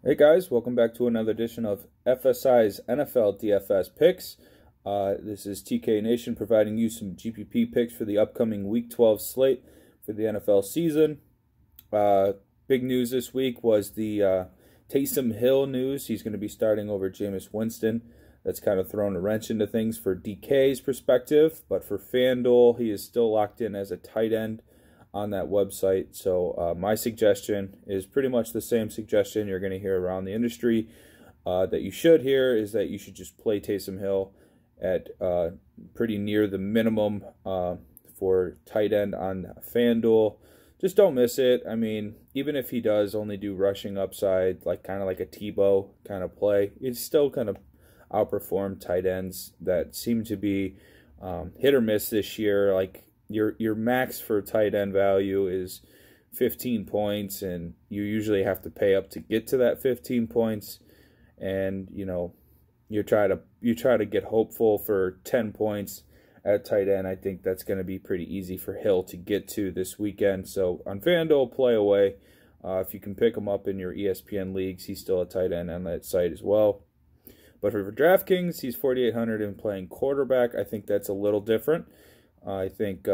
Hey guys, welcome back to another edition of FSI's NFL DFS picks. This is TK Nation providing you some GPP picks for the upcoming Week 12 slate for the NFL season. Big news this week was the Taysom Hill news. He's going to be starting over Jameis Winston. That's kind of thrown a wrench into things for DK's perspective, but for FanDuel, he is still locked in as a tight end on that website. So my suggestion is pretty much the same suggestion you're going to hear around the industry that you should hear is that you should just play Taysom Hill at pretty near the minimum for tight end on FanDuel. Just don't miss it. I mean, even if he does only do rushing upside, like kind of like a Tebow kind of play, it's still kind of outperform tight ends that seem to be hit or miss this year. Like your max for tight end value is 15 points, and you usually have to pay up to get to that 15 points. And you try to get hopeful for 10 points at tight end. I think that's going to be pretty easy for Hill to get to this weekend. So on FanDuel, play away. If you can pick him up in your ESPN leagues, he's still a tight end on that site as well. But for Draftkings, he's 4,800 and playing quarterback. I think that's a little different. I think,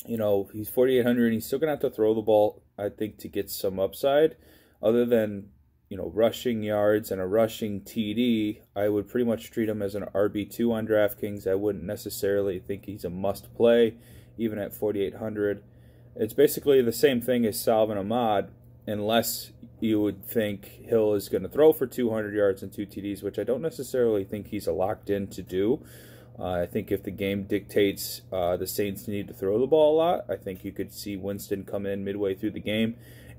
he's 4,800 and he's still going to have to throw the ball, I think, to get some upside. Other than, rushing yards and a rushing TD, I would pretty much treat him as an RB2 on DraftKings. I wouldn't necessarily think he's a must-play, even at 4,800. It's basically the same thing as Salvin Ahmad, unless you would think Hill is going to throw for 200 yards and 2 TDs, which I don't necessarily think he's locked in to do. I think if the game dictates the Saints need to throw the ball a lot, I think you could see Winston come in midway through the game,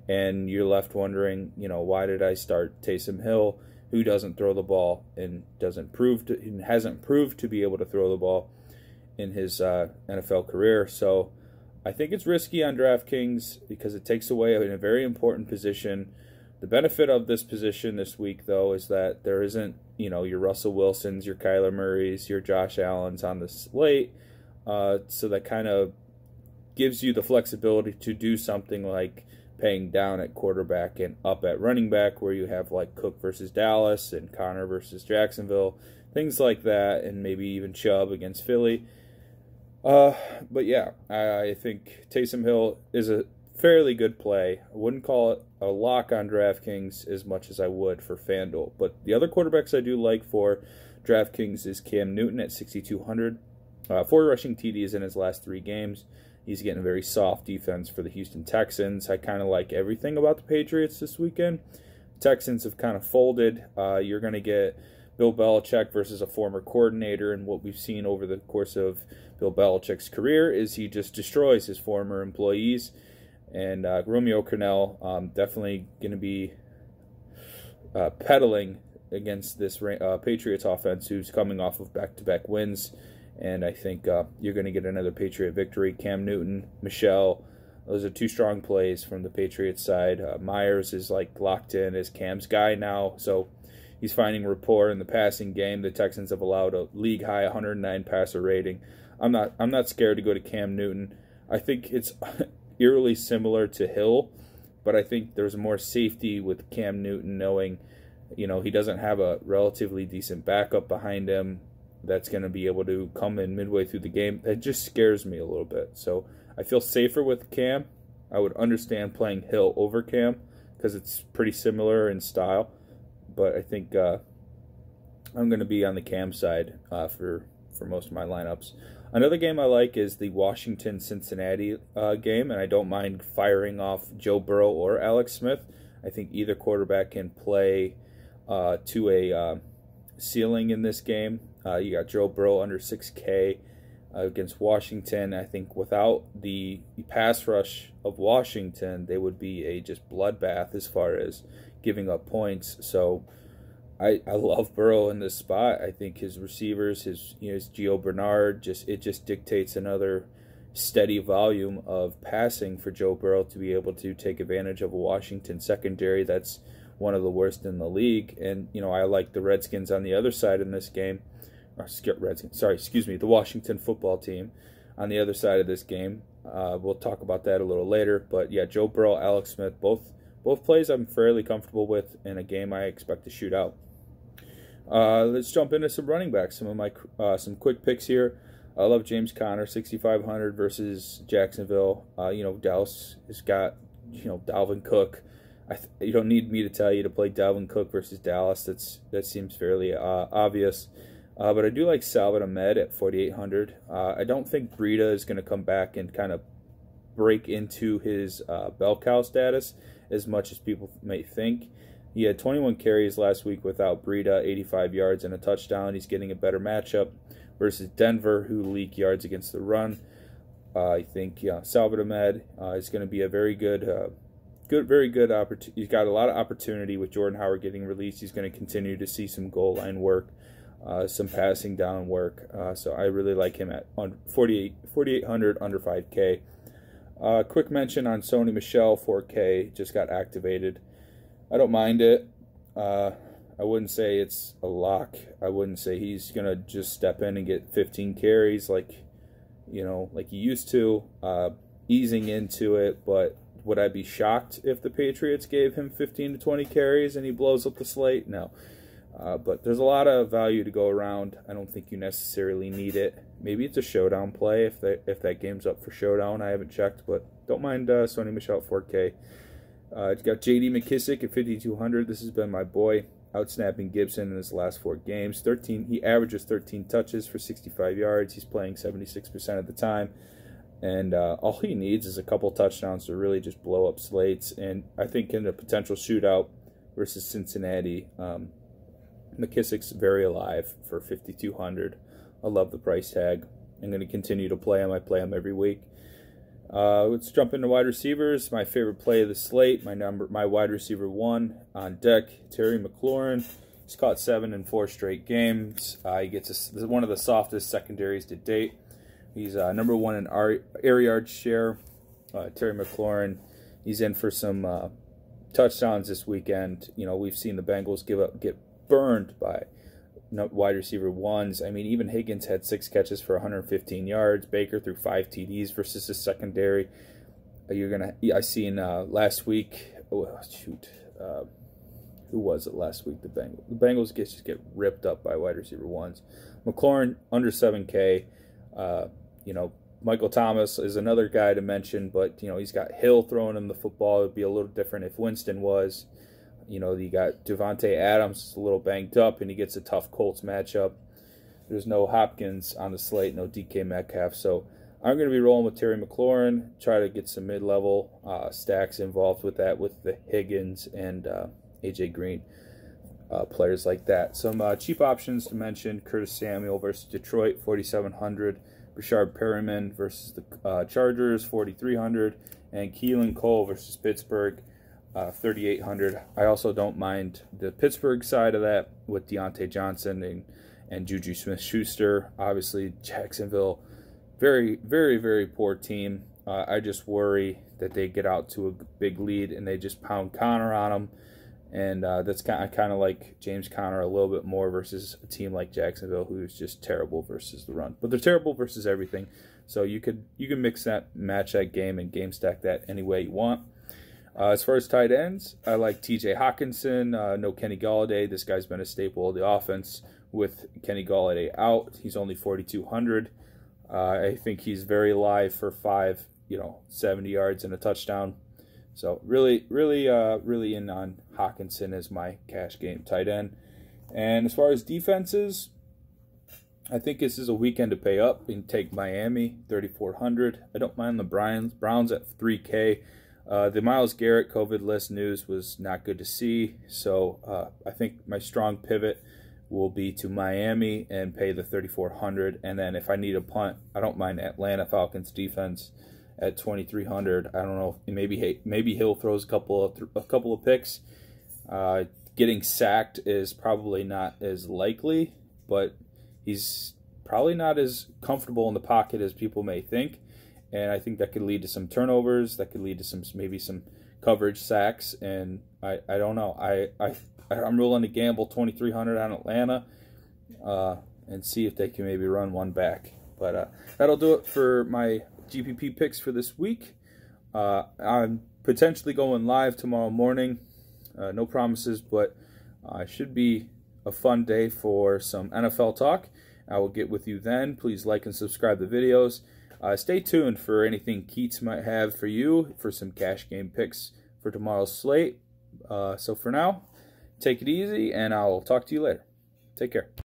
and you're left wondering, why did I start Taysom Hill, who doesn't throw the ball and hasn't proved to be able to throw the ball in his NFL career. So I think it's risky on DraftKings because it takes away in a very important position. The benefit of this position this week, though, is that there isn't, your Russell Wilsons, your Kyler Murrays, your Josh Allens on the slate. So that kind of gives you the flexibility to do something like paying down at quarterback and up at running back, where you have like Cook versus Dallas and Connor versus Jacksonville, things like that, and maybe even Chubb against Philly. But yeah, I think Taysom Hill is a fairly good play. I wouldn't call it a lock on DraftKings as much as I would for FanDuel. But the other quarterbacks I do like for DraftKings is Cam Newton at 6,200. 4 rushing TDs in his last 3 games. He's getting a very soft defense for the Houston Texans. I kind of like everything about the Patriots this weekend. Texans have kind of folded. You're going to get Bill Belichick versus a former coordinator, and what we've seen over the course of Bill Belichick's career is he just destroys his former employees. And Romeo Crennel definitely going to be pedaling against this Patriots offense, who's coming off of back-to-back wins. And I think you're going to get another Patriot victory. Cam Newton, Michelle, those are 2 strong plays from the Patriots side. Myers is like locked in as Cam's guy now, so he's finding rapport in the passing game. The Texans have allowed a league-high 109 passer rating. I'm not scared to go to Cam Newton. I think it's eerily similar to Hill, but I think there's more safety with Cam Newton, knowing, he doesn't have a relatively decent backup behind him that's going to be able to come in midway through the game. That just scares me a little bit. So I feel safer with Cam. I would understand playing Hill over Cam because it's pretty similar in style, but I think I'm going to be on the Cam side for most of my lineups. Another game I like is the Washington-Cincinnati game, and I don't mind firing off Joe Burrow or Alex Smith. I think either quarterback can play to a ceiling in this game. You got Joe Burrow under 6K against Washington. I think without the pass rush of Washington, they would be a just bloodbath as far as giving up points. So I love Burrow in this spot. I think his receivers, his Gio Bernard, it just dictates another steady volume of passing for Joe Burrow to be able to take advantage of a Washington secondary that's one of the worst in the league. And I like the Redskins on the other side in this game. The Washington football team on the other side of this game. We'll talk about that a little later. But yeah, Joe Burrow, Alex Smith, both both plays I'm fairly comfortable with in a game I expect to shoot out. Let's jump into some running backs. Some of my some quick picks here. I love James Conner, 6,500 versus Jacksonville. Dallas has got Dalvin Cook. You don't need me to tell you to play Dalvin Cook versus Dallas. That seems fairly obvious. But I do like Salvon Ahmed at 4,800. I don't think Breida is going to come back and kind of break into his bell cow status as much as people may think. He had 21 carries last week without Breida, 85 yards and a touchdown. He's getting a better matchup versus Denver, who leak yards against the run. I think Salvon Ahmed is going to be a very good opportunity. He's got a lot of opportunity with Jordan Howard getting released. He's going to continue to see some goal line work, some passing down work. So I really like him at 4,800 under 5K. Quick mention on Sony Michelle, 4K, just got activated. I don't mind it. I wouldn't say it's a lock. I wouldn't say he's going to just step in and get 15 carries like he used to, easing into it. But would I be shocked if the Patriots gave him 15 to 20 carries and he blows up the slate? No. But there's a lot of value to go around. I don't think you necessarily need it. Maybe it's a showdown play if that game's up for showdown. I haven't checked, but don't mind Sony Michelle at 4K. It's got J.D. Mckissick at 5,200. This has been my boy, outsnapping Gibson in his last 4 games. He averages 13 touches for 65 yards. He's playing 76% of the time. And all he needs is a couple touchdowns to really just blow up slates. And I think in a potential shootout versus Cincinnati, McKissick's very alive for 5,200. I love the price tag. I'm going to continue to play him. I play him every week. Let's jump into wide receivers. My favorite play of the slate, my wide receiver 1 on deck, Terry McLaurin. He's caught 7 in 4 straight games. He gets one of the softest secondaries to date. He's number 1 in air yard share. Terry McLaurin, he's in for some touchdowns this weekend. We've seen the Bengals get burned by wide receiver 1s. I mean, even Higgins had 6 catches for 115 yards. Baker threw 5 TDs versus his secondary. I seen last week. Oh shoot, who was it last week? The Bengals. The Bengals just get ripped up by wide receiver 1s. McLaurin under 7K. Michael Thomas is another guy to mention, but he's got Hill throwing him the football. It would be a little different if Winston was. You got Devontae Adams a little banged up, and he gets a tough Colts matchup. There's no Hopkins on the slate, no DK Metcalf. So I'm going to be rolling with Terry McLaurin, try to get some mid-level stacks involved with that, with the Higgins and A.J. Green, players like that. Some cheap options to mention: Curtis Samuel versus Detroit, 4,700. Rashard Perriman versus the Chargers, 4,300. And Keelan Cole versus Pittsburgh, 3,800. I also don't mind the Pittsburgh side of that with Deontay Johnson and Juju Smith-Schuster. Obviously, Jacksonville, very, very, very poor team. I just worry that they get out to a big lead and they just pound Connor on them. And that's kind of like James Conner a little bit more versus a team like Jacksonville, who's just terrible versus the run. But they're terrible versus everything. So you can match that game and game stack that any way you want. As far as tight ends, I like T.J. Hawkinson. No Kenny Golladay. This guy's been a staple of the offense with Kenny Golladay out. He's only 4,200. I think he's very live for 70 yards and a touchdown. So really in on Hawkinson as my cash game tight end. And as far as defenses, I think this is a weekend to pay up and take Miami, 3,400. I don't mind the Browns at 3K. The Myles Garrett COVID list news was not good to see, so I think my strong pivot will be to Miami and pay the 3,400. And then if I need a punt, I don't mind Atlanta Falcons defense at 2,300. I don't know, maybe Hill throws a couple of picks. Getting sacked is probably not as likely, but he's probably not as comfortable in the pocket as people may think. And I think that could lead to some turnovers. That could lead to maybe some coverage sacks. And I don't know. I'm willing to gamble 2,300 on Atlanta and see if they can maybe run one back. But that'll do it for my GPP picks for this week. I'm potentially going live tomorrow morning. No promises, but it should be a fun day for some NFL talk. I will get with you then. Please like and subscribe to the videos. Stay tuned for anything Keats might have for you for some cash game picks for tomorrow's slate. So for now, take it easy, and I'll talk to you later. Take care.